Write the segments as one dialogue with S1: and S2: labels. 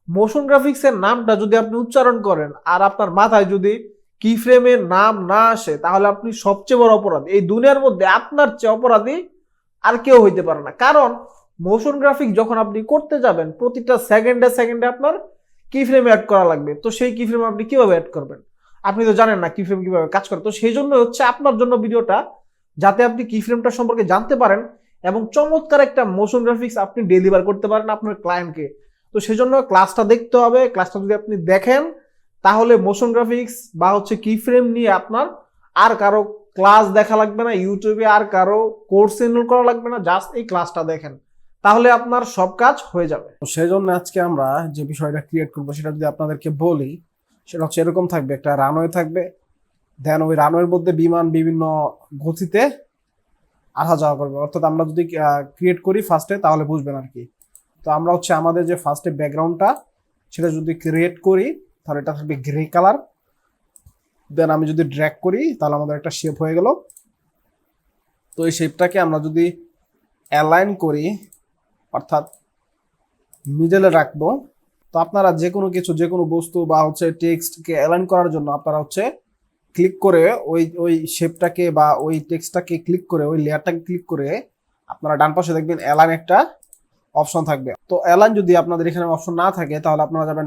S1: Motion গ্রাফিক্সের নামটা যদি আপনি উচ্চারণ করেন আর আপনার মাথায় যদি কি ফ্রেমের নাম না আসে, তাহলে আপনি সবচেয়ে বড় অপরাধী। এই দুনিয়ার মধ্যে আপনার চেয়ে অপরাধী আর কেউ হইতে পারে না। কারণ মোশন গ্রাফিক যখন আপনি করতে যাবেন, প্রতিটা সেকেন্ডে সেকেন্ডে আপনার কি ফ্রেম অ্যাড করা লাগবে। তো সেই কি ফ্রেম আপনি কিভাবে অ্যাড করবেন? আপনি তো জানেন না কি ফ্রেম কিভাবে কাজ করে। তো সেই জন্য হচ্ছে আপনার জন্য ভিডিওটা, যাতে আপনি কি ফ্রেমটা সম্পর্কে জানতে পারেন এবং চমৎকার একটা মোশন গ্রাফিক্স আপনি ডেলিভার করতে পারেন আপনার ক্লায়েন্টকে। তো সেই জন্য ক্লাসটা দেখতে হবে। ক্লাসটা যদি আপনি দেখেন, তাহলে মোশন গ্রাফিক্স বা হচ্ছে কি ফ্রেম নিয়ে আপনার আর কারো ক্লাস দেখা লাগবে না, ইউটিউবে আর কারো কোর্স এনরোল করা লাগবে না। জাস্ট এই ক্লাসটা দেখেন, তাহলে আপনার সব কাজ হয়ে যাবে।
S2: তো সেই জন্য আজকে আমরা যে বিষয়টা ক্রিয়েট করবো সেটা যদি আপনাদেরকে বলি, সেটা হচ্ছে এরকম থাকবে, একটা রানওয়ে থাকবে, দেন ওই রানওয়ের মধ্যে বিমান বিভিন্ন গতিতে আসা যাওয়া করবে। অর্থাৎ আমরা যদি ক্রিয়েট করি ফার্স্টে, তাহলে বুঝবেন আর কি। তো আমরা হচ্ছে আমাদের যে ফার্স্টে ব্যাকগ্রাউন্ডটা, সেটা যদি ক্রিয়েট করি তাহলে এটা থাকবে গ্রে কালার। দেন আমি যদি ড্র্যাগ করি তাহলে আমাদের একটা শেপ হয়ে গেল। তো এই শেপটাকে আমরা যদি অ্যালাইন করি, অর্থাৎ মিডলে রাখবো, তো আপনারা যে কোনো কিছু, যে কোনো বস্তু বা হচ্ছে টেক্সটকে অ্যালাইন করার জন্য আপনারা হচ্ছে ক্লিক করে ওই ওই শেপটাকে বা ওই টেক্সটটাকে ক্লিক করে, ওই লেয়ারটাকে ক্লিক করে আপনারা ডান পাশে দেখবেন অ্যালাইন একটা অপশন থাকবে। তো অ্যালাইন যদি আপনাদের এখানে অপশন না থাকে, তাহলে আপনারা যাবেন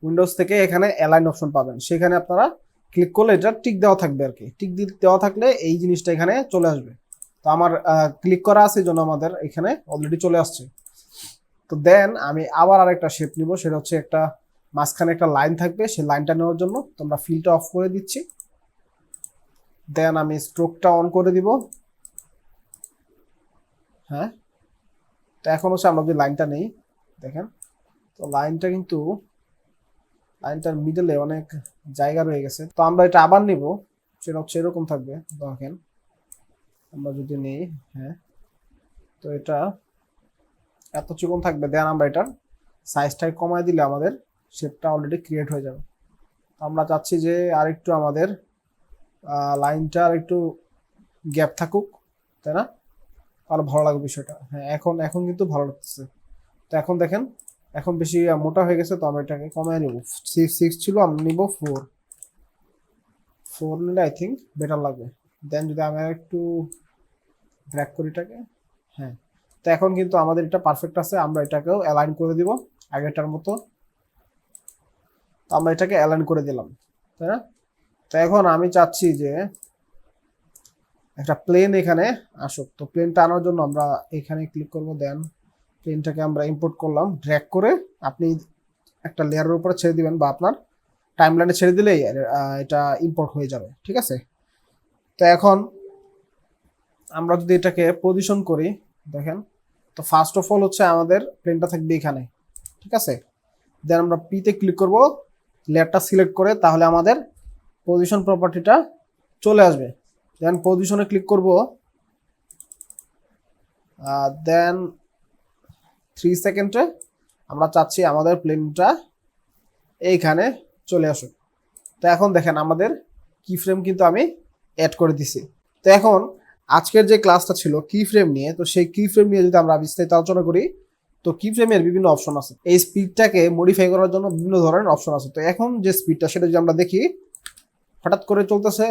S2: উইন্ডোজ থেকে এখানে অ্যালাইন অপশন পাবেন। সেখানে আপনারা ক্লিক করলে এটা টিক দেওয়া থাকবে আর কি। টিক দেওয়া থাকলে এই জিনিসটা এখানে চলে আসবে। তো আমার ক্লিক করা আছে, জন্য আমাদের এখানে অলরেডি চলে আসছে। তো দেন আমি আবার আরেকটা শেপ নিব, সেটা হচ্ছে একটা মাঝখানে একটা লাইন থাকবে। সেই লাইনটা নেওয়ার জন্য তোমরা ফিলটা অফ করে দিচ্ছি। দেন আমি স্ট্রোকটা অন করে দিব। হ্যাঁ, তো এখন হচ্ছে আমরা যদি লাইনটা নেই, দেখেন তো লাইনটা কিন্তু, লাইনটার মিডলে অনেক জায়গা রয়ে গেছে। তো আমরা এটা আবার নিব, সেটা হচ্ছে এরকম থাকবে। দেখেন আমরা যদি নেই, হ্যাঁ, তো এটা এত চিকন থাকবে। দেন আমরা এটার সাইজটাকে কমায় দিলে আমাদের শেপটা অলরেডি ক্রিয়েট হয়ে যাবে। আমরা চাচ্ছি যে আরেকটু আমাদের লাইনটা আর একটু গ্যাপ থাকুক, তাই না? তাহলে ভালো লাগবে বিষয়টা। হ্যাঁ, এখন এখন কিন্তু ভালো লাগতেছে। তো এখন দেখেন, এখন বেশি মোটা হয়ে গেছে। তো আমরা এটাকে কমায় নিব। 6 ছিল, আমরা নিব 4 নিলে আই থিঙ্ক বেটার লাগবে। দেন যদি আমি একটু ড্র্যাগ করি এটাকে, হ্যাঁ, তো এখন কিন্তু আমাদের এটা পারফেক্ট আছে। আমরা এটাকেও অ্যালাইন করে দিব আগেরটার মতো। তো আমরা এটাকে অ্যালাইন করে দিলাম, তাই না? তো এখন আমি চাচ্ছি যে একটা প্লেন এখানে আসুক। তো প্লেনটা আনার জন্য আমরা এখানে ক্লিক করব। দেন প্লেনটাকে আমরা ইম্পোর্ট করলাম। ড্র্যাগ করে আপনি একটা লেয়ারের উপরে ছেড়ে দিবেন, বা আপনার টাইমলাইনে ছেড়ে দিলেই এটা ইম্পোর্ট হয়ে যাবে, ঠিক আছে? তো এখন আমরা যদি এটাকে পজিশন করি, দেখেন, তো ফার্স্ট অফ অল হচ্ছে আমাদের প্লেনটা থাকবে এখানে, ঠিক আছে? দেন আমরা পিতে ক্লিক করব, লেয়ারটা সিলেক্ট করে, তাহলে আমাদের পজিশন প্রপার্টিটা চলে আসবে। দেন পজিশনে ক্লিক করব। দেন 3 সেকেন্ডে আমরা চাচ্ছি আমাদের প্লেনটা এইখানে চলে আসুক। তো এখন দেখেন আমাদের কি ফ্রেম কিন্তু আমি অ্যাড করে দিছি। তো এখন আজকের যে ক্লাসটা ছিল কি ফ্রেম নিয়ে, তো সেই কি ফ্রেম নিয়ে যদি আমরা বিস্তারিত আলোচনা করি, তো কি ফ্রেমের বিভিন্ন অপশন আছে। এই স্পিডটাকে মডিফাই করার জন্য বিভিন্ন ধরনের অপশন আছে। তো এখন যে স্পিডটা, সেটা যদি আমরা দেখি, হঠাৎ করে চলতেছে,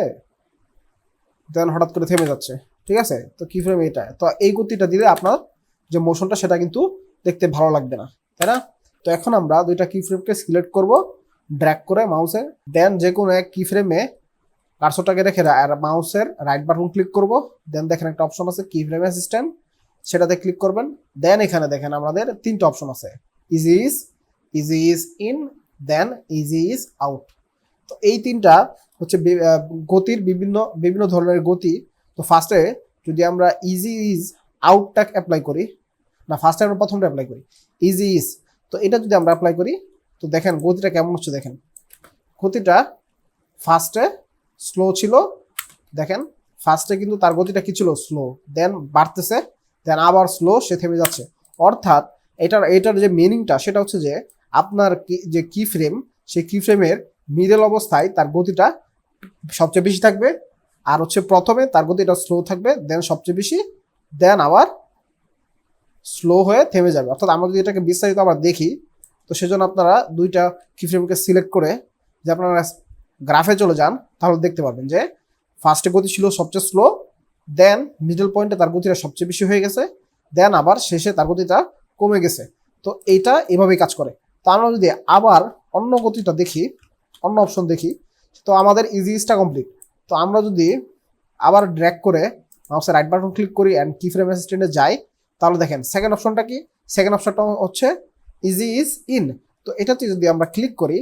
S2: দেন হঠাৎ করে থেমে যাচ্ছে, ঠিক আছে? তো কি ফ্রেম এটা। তো এই গতিটা দিলে আপনার যে মোশনটা, সেটা কিন্তু দেখতে ভালো লাগবে না, তাই না? তো এখন আমরা দুইটা কি ফ্রেমকে সিলেক্ট করব ড্র্যাগ করে মাউসে। দেন যে কোনো এক কি ফ্রেমে কার্সরটাকে রেখে আর মাউসের রাইট বাটন ক্লিক করব। দেন দেখেন একটা অপশন আছে কি ফ্রেম অ্যাসিস্ট্যান্ট, সেটাতে ক্লিক করবেন। দেন এখানে দেখেন আমাদের তিনটা অপশন আছে, easy is in, then easy is out. তো এই তিনটা হচ্ছে গতির বিভিন্ন বিভিন্ন ধরনের গতি। তো ফার্স্টে যদি আমরা ইজি ইজ আউটটা অ্যাপ্লাই করি, না ফার্স্টে আমরা প্রথমটা অ্যাপ্লাই করি ইজি ইজ। তো এটা যদি আমরা অ্যাপ্লাই করি, তো দেখেন গতিটা কেমন হচ্ছে। দেখেন গতিটা ফার্স্টে স্লো ছিল, দেখেন ফার্স্টে কিন্তু তার গতিটা কি ছিল, স্লো। দেন বাড়তেছে, দেন আবার স্লো, সে থেমে যাচ্ছে। অর্থাৎ এটার যে মিনিংটা, সেটা হচ্ছে যে আপনার যে কি ফ্রেম, সেই কি ফ্রেমের মিডল অবস্থায় তার গতিটা সবচেয়ে বেশি থাকবে, আর হচ্ছে প্রথমে তার গতিটা স্লো থাকবে, দেন সবচেয়ে বেশি, দেন আবার স্লো হয়ে থেমে যাবে। অর্থাৎ আমরা যদি এটাকে বিস্তারিত আবার দেখি, তো সেজন্য আপনারা দুইটা কিফ্রেমকে সিলেক্ট করে যে আপনারা গ্রাফে চলে যান, তাহলে দেখতে পাবেন যে ফার্স্টে গতি ছিল সবচেয়ে স্লো, দেন মিডল পয়েন্টে তার গতিটা সবচেয়ে বেশি হয়ে গেছে, দেন আবার শেষে তার গতিটা কমে গেছে। তো এইটা এভাবেই কাজ করে। তো আমরা যদি আবার অন্য গতিটা দেখি, অন্য অপশন দেখি, তো আমাদের ইজিসটা কমপ্লিট। তো আমরা যদি আবার ড্র্যাগ করে মাউসের রাইট বাটন ক্লিক করি অ্যান্ড কি ফ্রেম অ্যাসিস্ট্যান্টে যাই, তাহলে দেখেন সেকেন্ড অপশনটা কি, সেকেন্ড অপশনটা হচ্ছে ইজি ইজ ইন। তো এটাতে যদি আমরা ক্লিক করি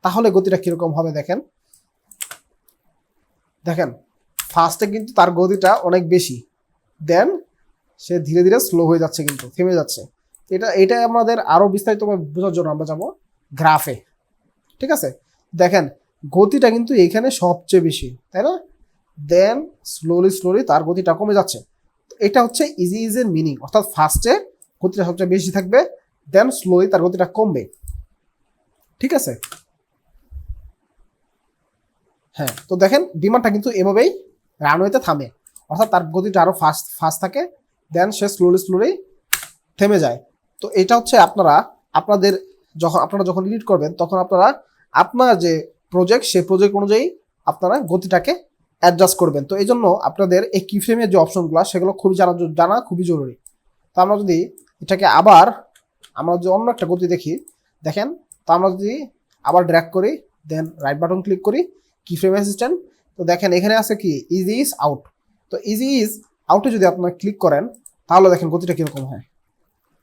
S2: তাহলে গতিটা কিরকম হবে দেখেন। দেখেন ফার্স্টে কিন্তু তার গতিটা অনেক বেশি, দেন সে ধীরে ধীরে স্লো হয়ে যাচ্ছে, কিন্তু থেমে যাচ্ছে। এটাই আমাদের আরো বিস্তারিতভাবে বোঝার জন্য আমরা যাবো গ্রাফে। ঠিক আছে, দেখেন গতিটা কিন্তু এইখানে সবচেয়ে বেশি, তাই না? দেন স্লোলি তার গতিটা কমে যাচ্ছে। এটা হচ্ছে ইজি ইজের মিনিং, অর্থাৎ ফার্স্টে গতিটা সবচেয়ে বেশি থাকবে, দেন স্লোলি তার গতিটা কমবে। ঠিক আছে, হ্যাঁ। তো দেখেন বিমানটা কিন্তু এভাবেই রানওয়েতে থামে, অর্থাৎ তার গতিটা আরো ফাস্ট থাকে, দেন সে স্লোলি থেমে যায়। তো এটা হচ্ছে আপনাদের আপনারা যখন এডিট করবেন তখন আপনারা আপনার যে প্রজেক্ট সেই প্রজেক্ট অনুযায়ী আপনারা গতিটাকে অ্যাডজাস্ট করবেন। তো এই জন্য আপনাদের এই কিফ্রেমের যে অপশনগুলো সেগুলো খুবই জানা খুবই জরুরি। তো আমরা যদি এটাকে আবার আমরা যদি অন্য একটা গতি দেখি, দেখেন তো আমরা যদি আবার ড্র্যাগ করি দেন রাইট বাটন ক্লিক করি কিফ্রেম অ্যাসিস্ট্যান্ট, তো দেখেন এখানে আছে কি ইজি ইজ আউট। তো ইজি ইজ আউটে যদি আপনারা ক্লিক করেন তাহলে দেখেন গতিটা কিরকম হয়,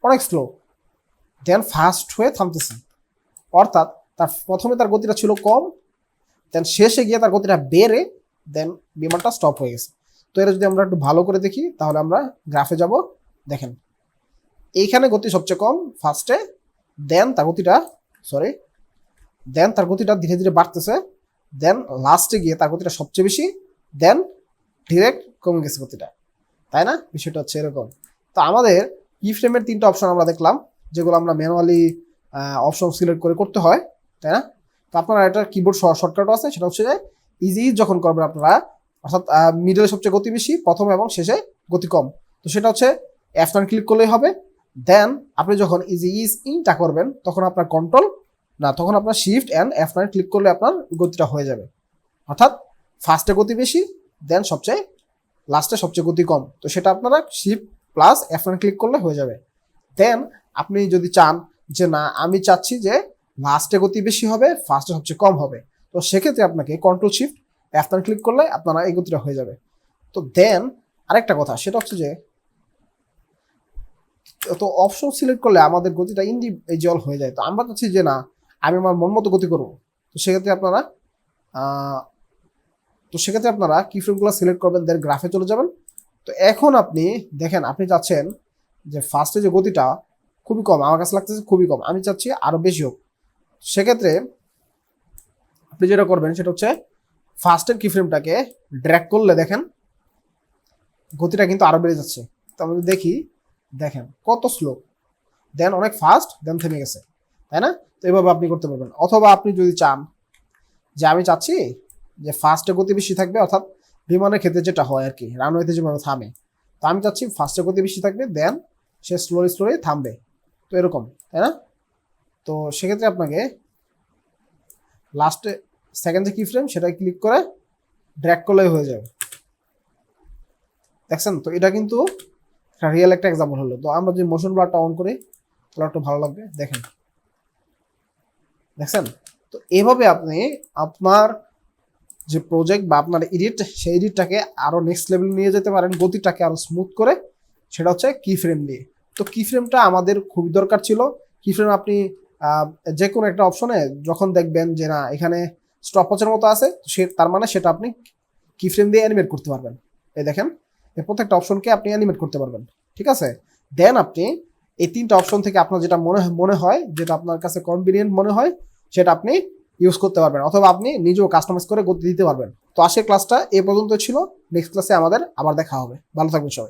S2: অনেক স্লো, দেন ফাস্ট হয়ে থামতেছে। অর্থাৎ প্রথমে তার গতিটা ছিল কম, দেন শেষে গিয়ে তার গতিটা বেড়ে দেন বিমানটা স্টপ হয়ে গেছে। তো এটা যদি আমরা একটু ভালো করে দেখি তাহলে আমরা গ্রাফে যাব, দেখেন এইখানে গতি সবচেয়ে কম ফার্স্টে, দেন তার গতিটা ধীরে ধীরে বাড়তেছে, দেন লাস্টে গিয়ে তার গতিটা সবচেয়ে বেশি, দেন ডিরেক্ট কমে গেছে গতিটা, তাই না? বিষয়টা হচ্ছে এরকম। তো আমাদের কি ফ্রেমের 3টা অপশন আমরা দেখলাম, যেগুলো আমরা ম্যানুয়ালি অপশন সিলেক্ট করে করতে হয়, তাই না? তো আপনারা একটা কিবোর্ড শর্টকাটও আছে, সেটা হচ্ছে যে ইজি যখন করবেন আপনারা, অর্থাৎ মিডলে সবচেয়ে গতি বেশি, প্রথমে এবং শেষে গতি কম, তো সেটা হচ্ছে F9 ক্লিক করলেই হবে। দেন আপনি যখন ইজি ইজ ইনটা করবেন তখন আপনার শিফট অ্যান্ড F9 ক্লিক করলে আপনার গতিটা হয়ে যাবে, অর্থাৎ ফার্স্টে গতি বেশি, দেন লাস্টে সবচেয়ে গতি কম। তো সেটা আপনারা শিফট প্লাস F9 ক্লিক করলে হয়ে যাবে। দেন আপনি যদি চান যে না আমি চাচ্ছি যে লাস্টে গতি বেশি হবে, ফার্স্টে সবচেয়ে কম হবে, তো সেক্ষেত্রে আপনাকে কন্ট্রোল শিফট F9 ক্লিক করলে আপনারা এই গতিটা হয়ে যাবে। তো দেন আরেকটা কথা সেটা হচ্ছে যে তো অপশন সিলেক্ট করলে আমাদের গতিটা ইন্ডিভিজুয়াল হয়ে যায়। তো আমরা চাচ্ছি যে না আমি আমার মন মতো গতি করবো, তো সেক্ষেত্রে আপনারা কি ফ্রেমগুলো সিলেক্ট করবেন, দেন গ্রাফে চলে যাবেন। তো এখন আপনি দেখেন আপনি চাচ্ছেন যে ফার্স্টে যে গতিটা খুবই কম, আমার কাছে লাগতেছে খুবই কম, আমি চাচ্ছি আরো বেশি হোক। সেক্ষেত্রে আপনি যেটা করবেন সেটা হচ্ছে ফার্স্টের কি ফ্রেমটাকে ড্র্যাগ করলে দেখেন গতিটা কিন্তু আরো বেড়ে যাচ্ছে। তো আমি দেখি, দেখেন কত স্লো, দেন অনেক ফাস্ট, দেন থেমে গেছে, তাই না? তো এইভাবে আপনি করতে পারবেন। অথবা আপনি যদি চান যে আমি চাচ্ছি যে ফার্স্টে গতি বেশি থাকবে, অর্থাৎ বিমানের ক্ষেত্রে যেটা হয় আর কি রানওয়েতে যেভাবে থামে, তো আমি চাচ্ছি ফার্স্টে গতি বেশি থাকবে, দেন সে স্লোলি থামবে, তো এরকম, তাই না? তো সেক্ষেত্রে আপনাকে লাস্টে সেকেন্ড যে কি ফ্রেম সেটা ক্লিক করে ড্র্যাগ করলেই হয়ে যাবে। দেখছেন, তো এটা কিন্তু রিয়েল একটা এক্সাম্পল হলো। তো আমরা যদি মোশন ব্লারটা অন করি তাহলে একটু ভালো লাগবে, দেখেন দেখছেন। তো এইভাবে আপনি আপনার যে প্রজেক্ট বা আপনার এডিট সেই এডিটটাকে আরো নেক্সট লেভেল নিয়ে যেতে পারেন, গতিটাকে আরো স্মুথ করে, সেটা হচ্ছে কি ফ্রেম দিয়ে। তো কি ফ্রেমটা আমাদের খুবই দরকার ছিল। কি ফ্রেম আপনি যে কোনো একটা অপশনে যখন দেখবেন যে না এখানে স্টপওয়াচের মতো আছে, তার মানে সেটা আপনি কি ফ্রেম দিয়ে অ্যানিমেট করতে পারবেন। এই দেখেন এই প্রত্যেকটা অপশনকে আপনি অ্যানিমেট করতে পারবেন, ঠিক আছে? দেন আপনি এই 3টা অপশন থেকে আপনার যেটা মনে হয়, যেটা আপনার কাছে কনভিনিয়েন্ট মনে হয়, সেটা আপনি ইউজ করতে পারবেন, অথবা আপনি নিজেও কাস্টমাইজ করে গতি দিতে পারবেন। তো আজকের ক্লাসটা এ পর্যন্ত ছিল। নেক্সট ক্লাসে আমাদের আবার দেখা হবে। ভালো থাকবেন সবাই।